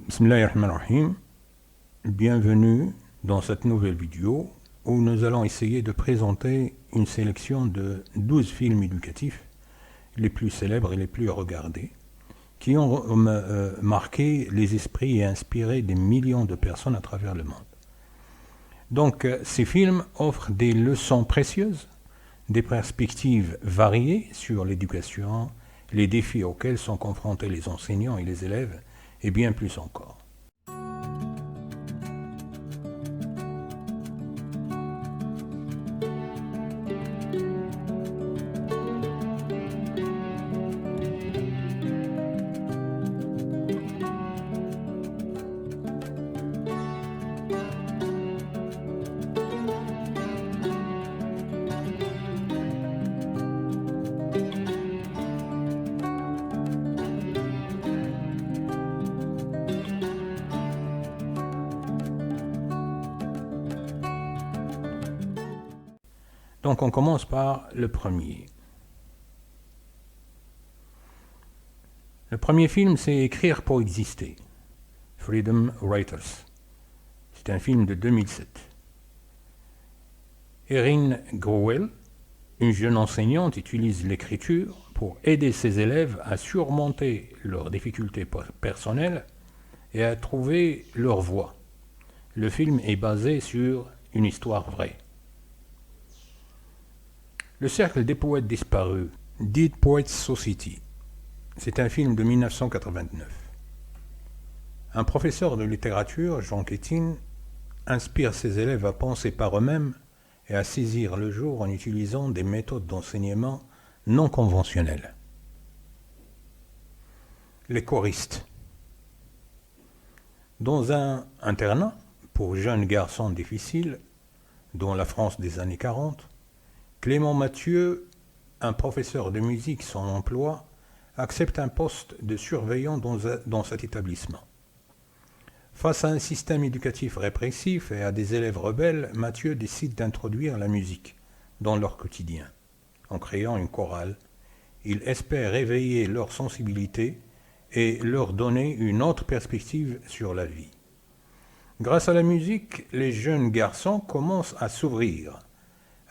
Bismillahirrahmanirrahim. Bienvenue dans cette nouvelle vidéo où nous allons essayer de présenter une sélection de 12 films éducatifs les plus célèbres et les plus regardés qui ont marqué les esprits et inspiré des millions de personnes à travers le monde. Donc ces films offrent des leçons précieuses, des perspectives variées sur l'éducation, les défis auxquels sont confrontés les enseignants et les élèves, et bien plus encore. Donc on commence par le premier. Le premier film, c'est Écrire pour exister, Freedom Writers. C'est un film de 2007. Erin Growell, une jeune enseignante, utilise l'écriture pour aider ses élèves à surmonter leurs difficultés personnelles et à trouver leur voie. Le film est basé sur une histoire vraie. Le cercle des poètes disparus, Dead Poets Society. C'est un film de 1989. Un professeur de littérature, Jean Ketin, inspire ses élèves à penser par eux-mêmes et à saisir le jour en utilisant des méthodes d'enseignement non conventionnelles. Les choristes. Dans un internat pour jeunes garçons difficiles, dans la France des années 40, Clément Mathieu, un professeur de musique sans emploi, accepte un poste de surveillant dans cet établissement. Face à un système éducatif répressif et à des élèves rebelles, Mathieu décide d'introduire la musique dans leur quotidien. En créant une chorale, il espère réveiller leur sensibilité et leur donner une autre perspective sur la vie. Grâce à la musique, les jeunes garçons commencent à s'ouvrir,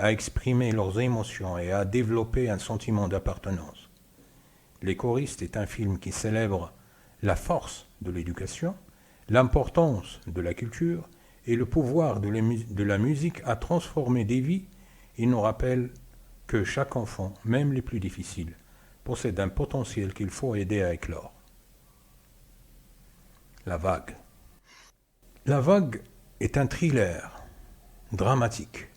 à exprimer leurs émotions et à développer un sentiment d'appartenance. Les choristes est un film qui célèbre la force de l'éducation, l'importance de la culture et le pouvoir de la musique à transformer des vies. Il nous rappelle que chaque enfant, même les plus difficiles, possède un potentiel qu'il faut aider à éclore. La vague. La vague est un thriller dramatique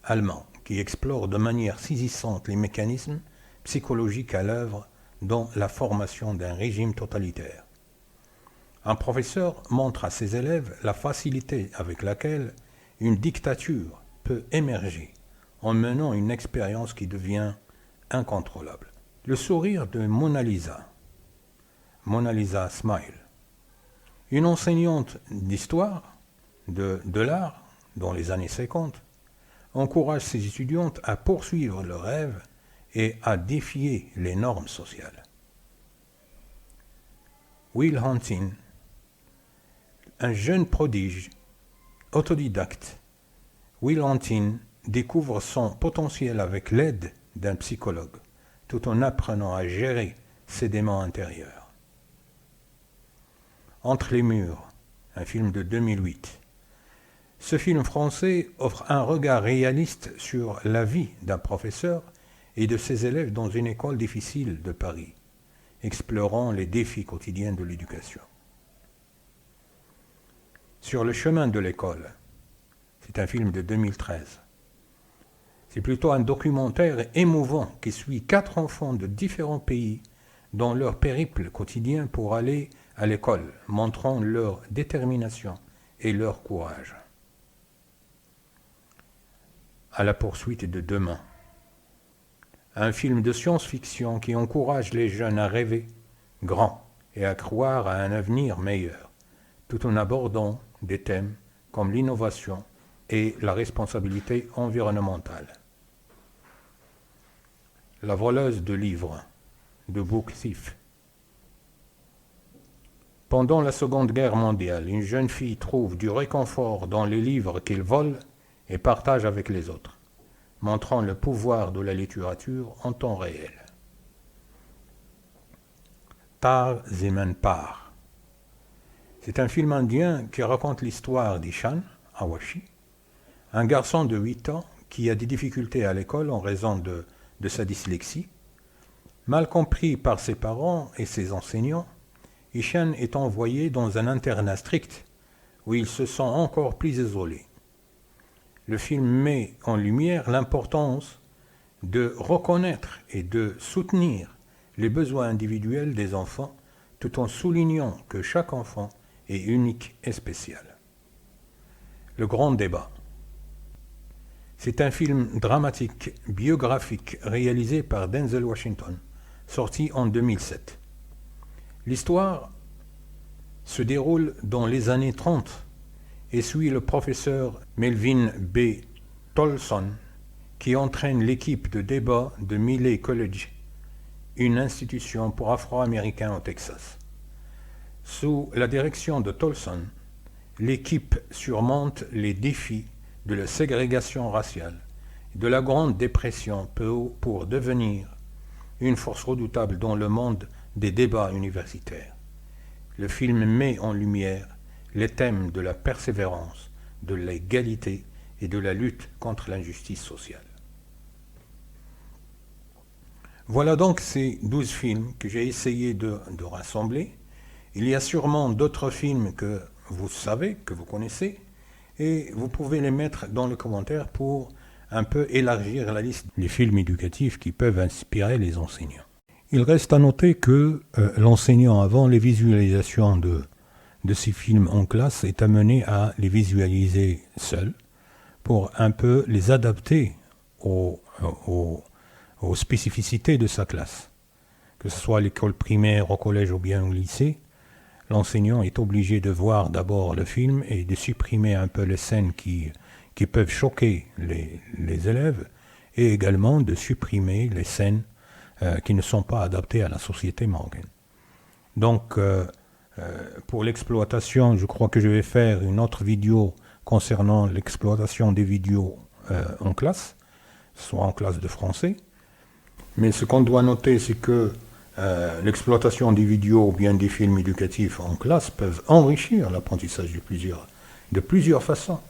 allemand qui explore de manière saisissante les mécanismes psychologiques à l'œuvre dans la formation d'un régime totalitaire. Un professeur montre à ses élèves la facilité avec laquelle une dictature peut émerger en menant une expérience qui devient incontrôlable. Le sourire de Mona Lisa, Mona Lisa Smile. Une enseignante d'histoire de l'art dans les années 50 encourage ses étudiantes à poursuivre leurs rêves et à défier les normes sociales. Will Hunting, un jeune prodige autodidacte, Will Hunting découvre son potentiel avec l'aide d'un psychologue, tout en apprenant à gérer ses démons intérieurs. Entre les murs, un film de 2008. Ce film français offre un regard réaliste sur la vie d'un professeur et de ses élèves dans une école difficile de Paris, explorant les défis quotidiens de l'éducation. Sur le chemin de l'école, c'est un film de 2013. C'est plutôt un documentaire émouvant qui suit 4 enfants de différents pays dans leur périple quotidien pour aller à l'école, montrant leur détermination et leur courage. À la poursuite de demain. Un film de science-fiction qui encourage les jeunes à rêver grand et à croire à un avenir meilleur, tout en abordant des thèmes comme l'innovation et la responsabilité environnementale. La voleuse de livres, de Book Thief. Pendant la Seconde Guerre mondiale, une jeune fille trouve du réconfort dans les livres qu'elle vole et partage avec les autres, montrant le pouvoir de la littérature en temps réel. Tar Zemin Par. C'est un film indien qui raconte l'histoire d'Ishan Awashi, un garçon de 8 ans qui a des difficultés à l'école en raison de sa dyslexie. Mal compris par ses parents et ses enseignants, Ishan est envoyé dans un internat strict où il se sent encore plus isolé. Le film met en lumière l'importance de reconnaître et de soutenir les besoins individuels des enfants tout en soulignant que chaque enfant est unique et spécial. Le grand débat. C'est un film dramatique, biographique, réalisé par Denzel Washington, sorti en 2007. L'histoire se déroule dans les années 30 et suit le professeur Melvin B. Tolson qui entraîne l'équipe de débat de Miley College, une institution pour Afro-Américains au Texas. Sous la direction de Tolson, l'équipe surmonte les défis de la ségrégation raciale et de la Grande Dépression pour devenir une force redoutable dans le monde des débats universitaires. Le film met en lumière les thèmes de la persévérance, de l'égalité et de la lutte contre l'injustice sociale. Voilà donc ces 12 films que j'ai essayé de rassembler. Il y a sûrement d'autres films que vous savez, que vous connaissez, et vous pouvez les mettre dans les commentaires pour un peu élargir la liste des films éducatifs qui peuvent inspirer les enseignants. Il reste à noter que l'enseignant, avant les visualisations de ces films en classe, est amené à les visualiser seul pour un peu les adapter aux spécificités de sa classe. Que ce soit à l'école primaire, au collège ou bien au lycée, l'enseignant est obligé de voir d'abord le film et de supprimer un peu les scènes qui peuvent choquer les élèves et également de supprimer les scènes qui ne sont pas adaptées à la société marocaine. Donc, pour l'exploitation, je crois que je vais faire une autre vidéo concernant l'exploitation des vidéos en classe, soit en classe de français. Mais ce qu'on doit noter, c'est que l'exploitation des vidéos ou bien des films éducatifs en classe peuvent enrichir l'apprentissage de plusieurs façons.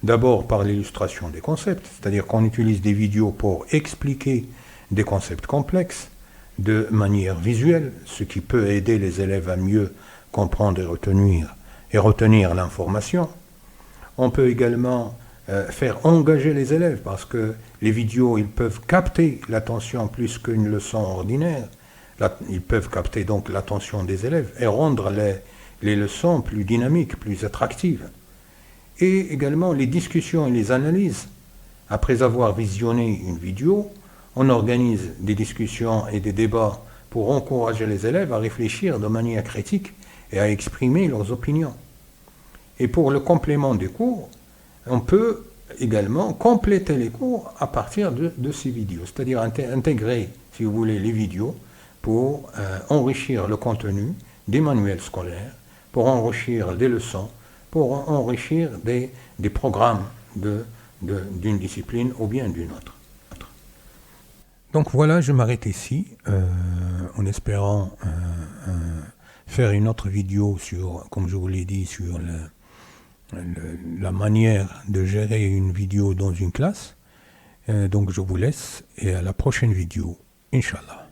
D'abord par l'illustration des concepts, c'est-à-dire qu'on utilise des vidéos pour expliquer des concepts complexes de manière visuelle, ce qui peut aider les élèves à mieux comprendre et retenir l'information. On peut également faire engager les élèves parce que les vidéos, ils peuvent capter l'attention plus qu'une leçon ordinaire. Ils peuvent capter donc l'attention des élèves et rendre les leçons plus dynamiques, plus attractives. Et également les discussions et les analyses. Après avoir visionné une vidéo, on organise des discussions et des débats pour encourager les élèves à réfléchir de manière critique et à exprimer leurs opinions. Et pour le complément des cours, on peut également compléter les cours à partir de ces vidéos, c'est-à-dire intégrer, si vous voulez, les vidéos pour enrichir le contenu des manuels scolaires, pour enrichir des leçons, pour enrichir des programmes d'une discipline ou bien d'une autre. Donc voilà, je m'arrête ici, en espérant faire une autre vidéo sur, comme je vous l'ai dit, sur la manière de gérer une vidéo dans une classe. Donc je vous laisse et à la prochaine vidéo, Inch'Allah.